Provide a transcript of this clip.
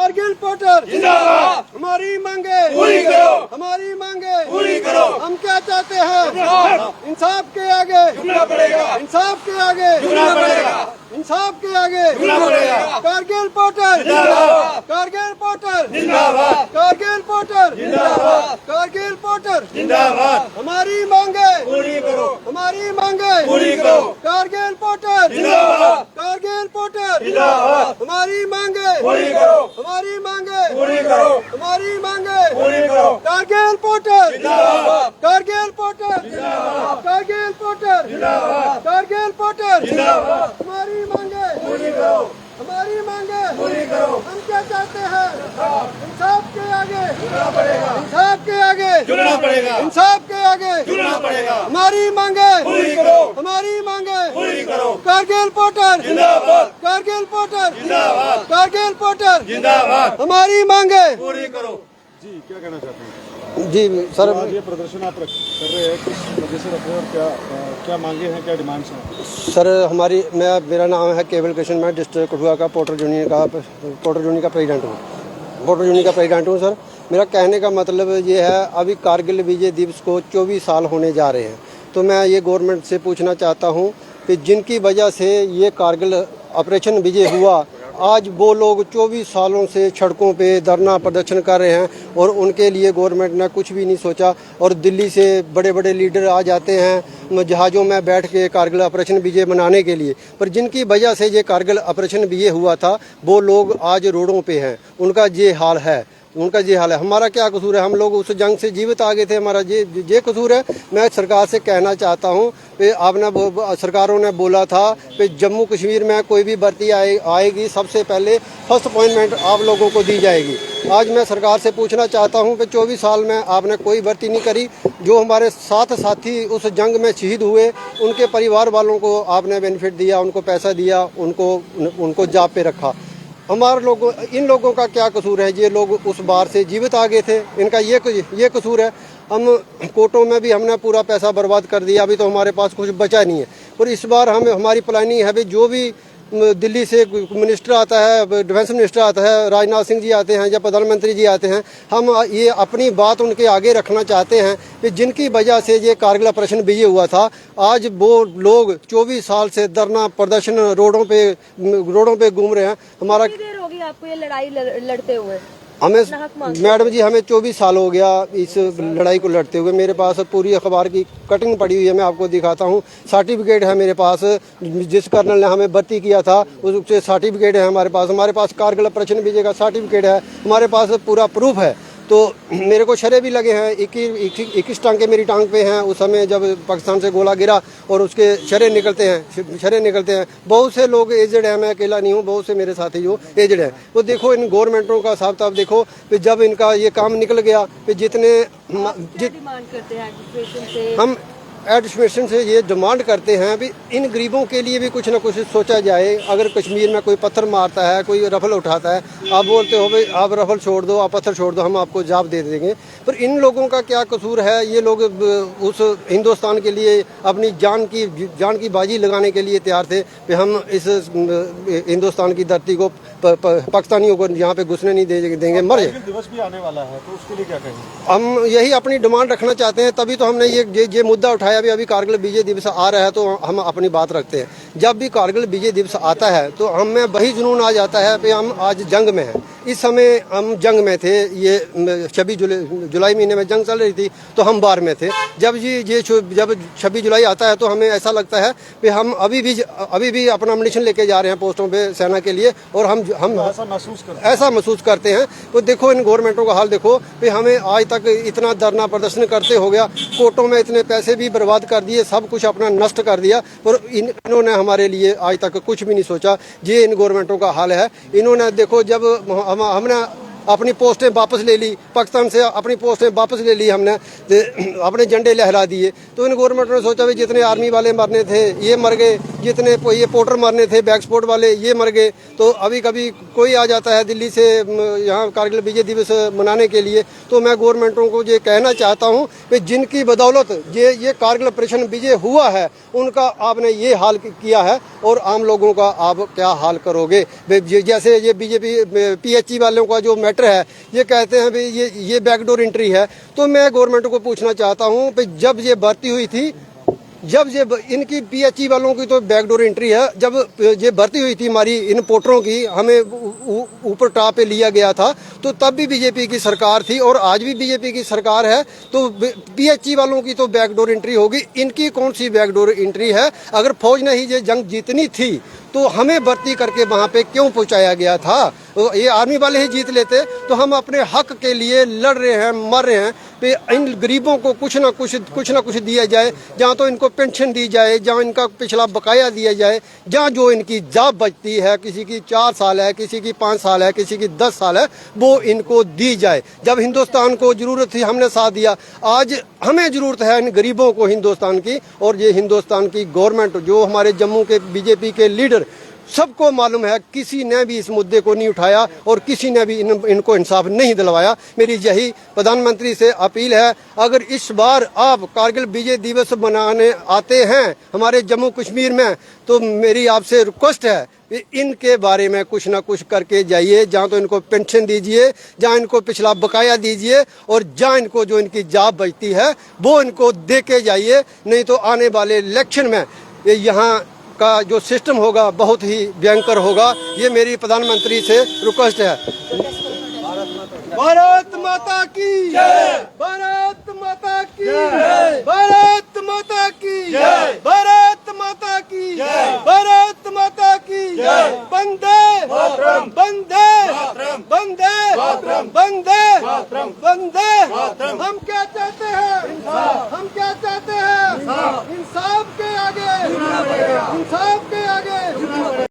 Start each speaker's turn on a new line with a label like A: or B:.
A: Kargil porter
B: जिंदाबाद।
A: हमारी मांगे
B: पूरी करो।
A: हमारी मांगे
B: पूरी करो।
A: हम क्या चाहते हैं? इंसाफ के आगे
B: झुकना पड़ेगा।
A: इंसाफ के आगे
B: झुकना पड़ेगा।
A: इंसाफ के आगे
B: झुकना पड़ेगा।
A: कारगिल पोर्टर
B: जिंदाबाद।
A: कारगिल पोर्टर
B: जिंदाबाद।
A: कारगिल पोर्टर
B: जिंदाबाद।
A: कारगिल पोर्टर
B: जिंदाबाद।
A: हमारी मांगे
B: पूरी करो।
A: हमारी मांगे
B: पूरी करो।
A: कारगिल पोर्टर
B: जिंदाबाद।
A: कारगिल पोर्टर
B: जिंदाबाद।
A: हमारी मांगे
B: पूरी करो।
A: हमारी मांगे
B: पूरी करो।
A: हमारी मांगे
B: पूरी करो।
A: कारगिल पोर्टर
B: जिंदाबाद।
A: कारगिल पोर्टर
B: जिंदाबाद।
A: कारगिल पोर्टर
B: जिंदाबाद।
A: कारगिल पोर्टर
B: जिंदाबाद।
A: हमारी मांगे
B: पूरी करो।
A: हमारी मांगे
B: पूरी करो।
A: हम क्या चाहते हैं? इंसाफ के आगे
B: झुकना पड़ेगा।
A: इंसाफ के आगे
B: झुकना पड़ेगा।
A: इंसाफ के आगे
B: झुकना पड़ेगा।
A: हमारी मांगे
B: पूरी करो।
A: हमारी मांगे
B: पूरी करो।
A: कारगिल पोर्टर
B: जिंदाबाद।
A: कारगिल पोर्टर
B: जिंदाबाद।
A: कारगिल पोर्टर
B: जिंदाबाद।
A: हमारी मांगे
B: पूरी करो।
C: जी क्या कहना चाहते हैं?
A: जी सर
C: आज ये प्रदर्शन आप कर रहे हैं, किस वजह से रख रहे हैं और क्या मांगे हैं, क्या डिमांड्स हैं?
A: सर मेरा नाम है केवल कृष्ण, मैं डिस्ट्रिक्ट कठुआ का पोर्टर यूनियन का प्रेसिडेंट हूँ। पोर्टर यूनियन का प्रेसिडेंट हूँ सर। मेरा कहने का मतलब ये है, अभी कारगिल विजय दिवस को 24 साल होने जा रहे हैं, तो मैं ये गवर्नमेंट से पूछना चाहता हूँ कि जिनकी वजह से ये कारगिल ऑपरेशन विजय हुआ, आज वो लोग 24 सालों से सड़कों पे धरना प्रदर्शन कर रहे हैं और उनके लिए गवर्नमेंट ने कुछ भी नहीं सोचा। और दिल्ली से बड़े बड़े लीडर आ जाते हैं जहाज़ों में बैठ के कारगिल ऑपरेशन विजय मनाने के लिए, पर जिनकी वजह से ये कारगिल ऑपरेशन विजय हुआ था वो लोग आज रोडों पे हैं। उनका ये हाल है, उनका ये हाल है। हमारा क्या कसूर है? हम लोग उस जंग से जीवित आ गए थे, हमारा ये कसूर है। मैं सरकार से कहना चाहता हूँ कि सरकारों ने बोला था कि जम्मू कश्मीर में कोई भी भर्ती आएगी, सबसे पहले फर्स्ट अपॉइंटमेंट आप लोगों को दी जाएगी। आज मैं सरकार से पूछना चाहता हूँ कि 24 साल में आपने कोई भर्ती नहीं करी। जो हमारे साथ साथी उस जंग में शहीद हुए, उनके परिवार वालों को आपने बेनिफिट दिया, उनको पैसा दिया, उनको जॉब पे रखा। इन लोगों का क्या कसूर है? ये लोग उस बार से जीवित आ गए थे, इनका ये कसूर है। हम कोर्टों में भी हमने पूरा पैसा बर्बाद कर दिया, अभी तो हमारे पास कुछ बचा नहीं है। और इस बार हमारी प्लानिंग है भी, जो भी दिल्ली से मिनिस्टर आता है, डिफेंस मिनिस्टर आता है, राजनाथ सिंह जी आते हैं या प्रधानमंत्री जी आते हैं, हम ये अपनी बात उनके आगे रखना चाहते हैं कि जिनकी वजह से ये कारगिल ऑपरेशन विजय हुआ था, आज वो लोग 24 साल से धरना प्रदर्शन रोडों पे घूम रहे हैं। हमारा
D: कितनी देर होगी आपको ये लड़ाई लड़ते हुए?
A: मैडम जी हमें 24 साल हो गया इस लड़ाई को लड़ते हुए। मेरे पास पूरी अखबार की कटिंग पड़ी हुई है, मैं आपको दिखाता हूँ। सर्टिफिकेट है मेरे पास, जिस कर्नल ने हमें भर्ती किया था उससे सर्टिफिकेट है हमारे पास कारगिल ऑपरेशन विजय का सर्टिफिकेट है हमारे पास, पूरा प्रूफ है। तो मेरे को शरे भी लगे हैं, 21 टांके मेरी टांग पे हैं उस समय जब पाकिस्तान से गोला गिरा, और उसके शरे निकलते हैं। बहुत से लोग एजड हैं, मैं अकेला नहीं हूँ, बहुत से मेरे साथी जो एजड हैं। वो देखो इन गवर्नमेंटों का साफ साफ देखो कि जब इनका ये काम निकल गया कि
D: डिमांड करते हैं एडमिनिस्ट्रेशन से? हम
A: एडमिनिस्ट्रेशन से ये डिमांड करते हैं भी इन गरीबों के लिए भी कुछ ना कुछ सोचा जाए। अगर कश्मीर में कोई पत्थर मारता है, कोई रफल उठाता है, आप बोलते हो भाई आप रफल छोड़ दो, आप पत्थर छोड़ दो, हम आपको जवाब दे देंगे। पर इन लोगों का क्या कसूर है? ये लोग उस हिंदुस्तान के लिए अपनी जान की बाजी लगाने के लिए तैयार थे कि हम इस हिंदुस्तान की धरती को पाकिस्तानियों को यहाँ पे घुसने नहीं देंगे, मर जाए।
C: दिवस भी आने वाला है, तो उसके लिए क्या कहेंगे?
A: हम यही अपनी डिमांड रखना चाहते हैं, तभी तो हमने ये मुद्दा उठाया। अभी कारगिल विजय दिवस आ रहा है तो हम अपनी बात रखते हैं। जब भी कारगिल विजय दिवस आता है तो हमें वही जुनून आ जाता है कि हम आज जंग में हैं। इस समय हम जंग में थे, ये 26 जुलाई महीने में जंग चल रही थी तो हम बार में थे। जब 26 जुलाई आता है तो हमें ऐसा लगता है कि हम अभी भी अपना मिशन लेके जा रहे हैं पोस्टों पे सेना के लिए, और हम ऐसा महसूस करते हैं। तो देखो इन गवर्नमेंटों का हाल देखो कि हमें आज तक इतना धरना प्रदर्शन करते हो गया, कोर्टों में इतने पैसे भी बर्बाद कर दिए, सब कुछ अपना नष्ट कर दिया, और इन्होंने हमारे लिए आज तक कुछ भी नहीं सोचा। ये इन गवर्नमेंटों का हाल है। इन्होंने देखो जब हमने अपनी पोस्टें वापस ले ली, पाकिस्तान से अपनी पोस्टें वापस ले ली हमने, अपने झंडे लहरा दिए। तो इन गवर्नमेंट ने सोचा भाई जितने आर्मी वाले मरने थे ये मर गए, जितने ये पोर्टर मरने थे बैकस्पोर्ट वाले ये मर गए। तो अभी कभी कोई आ जाता है दिल्ली से यहाँ कारगिल विजय दिवस मनाने के लिए, तो मैं गवर्नमेंटों को ये कहना चाहता हूँ कि जिनकी बदौलत ये कारगिल ऑपरेशन विजय हुआ है उनका आपने ये हाल किया है और आम लोगों का आप क्या हाल करोगे। जैसे ये बीजेपी PHE वालों का जो मैटर है, ये कहते हैं भाई ये बैकडोर एंट्री है। तो मैं गवर्नमेंट को पूछना चाहता हूँ कि जब ये भर्ती हुई थी, जब ये इनकी PHE वालों की तो बैकडोर एंट्री है, जब ये भर्ती हुई थी हमारी इन पोर्टरों की, हमें ऊपर टॉप पे लिया गया था, तो तब भी बीजेपी की सरकार थी और आज भी बीजेपी की सरकार है। तो PHE वालों की तो बैकडोर एंट्री होगी, इनकी कौन सी बैकडोर एंट्री है? अगर फौज ने ही ये जंग जीतनी थी तो हमें भर्ती करके वहां पे क्यों पहुंचाया गया था? तो ये आर्मी वाले ही जीत लेते तो हम अपने हक के लिए लड़ रहे हैं, मर रहे हैं। पे इन गरीबों को कुछ ना कुछ दिया जाए, जहाँ तो इनको पेंशन दी जाए, जहाँ इनका पिछला बकाया दिया जाए, जहाँ जो इनकी जॉब बचती है, किसी की 4 साल है, किसी की 5 साल है, किसी की 10 साल है, वो इनको दी जाए। जब हिंदुस्तान को जरूरत थी हमने साथ दिया, आज हमें जरूरत है इन गरीबों को हिंदुस्तान की। और ये हिंदुस्तान की गवर्नमेंट, जो हमारे जम्मू के बीजेपी के लीडर, सबको मालूम है किसी ने भी इस मुद्दे को नहीं उठाया और किसी ने भी इनको इंसाफ नहीं दिलवाया। मेरी यही प्रधानमंत्री से अपील है, अगर इस बार आप कारगिल विजय दिवस मनाने आते हैं हमारे जम्मू कश्मीर में, तो मेरी आपसे रिक्वेस्ट है कि इनके बारे में कुछ ना कुछ करके जाइए। जहाँ तो इनको पेंशन दीजिए, जहाँ इनको पिछला बकाया दीजिए, और जहाँ इनको जो इनकी जॉब बचती है वो इनको दे के जाइए। नहीं तो आने वाले इलेक्शन में यहाँ का जो सिस्टम होगा बहुत ही भयंकर होगा। ये मेरी प्रधानमंत्री से रिक्वेस्ट है। भारत माता की जय, भारत माता की जय, भारत माता की जय, भारत माता की जय, भारत माता की जय। वंदे मातरम, वंदे मातरम, वंदे मातरम, वंदे मातरम, वंदे मातरम। हम क्या चाहते हैं? हम क्या चाहते हैं? इंसाफ के आगे, इंसाफ के आगे।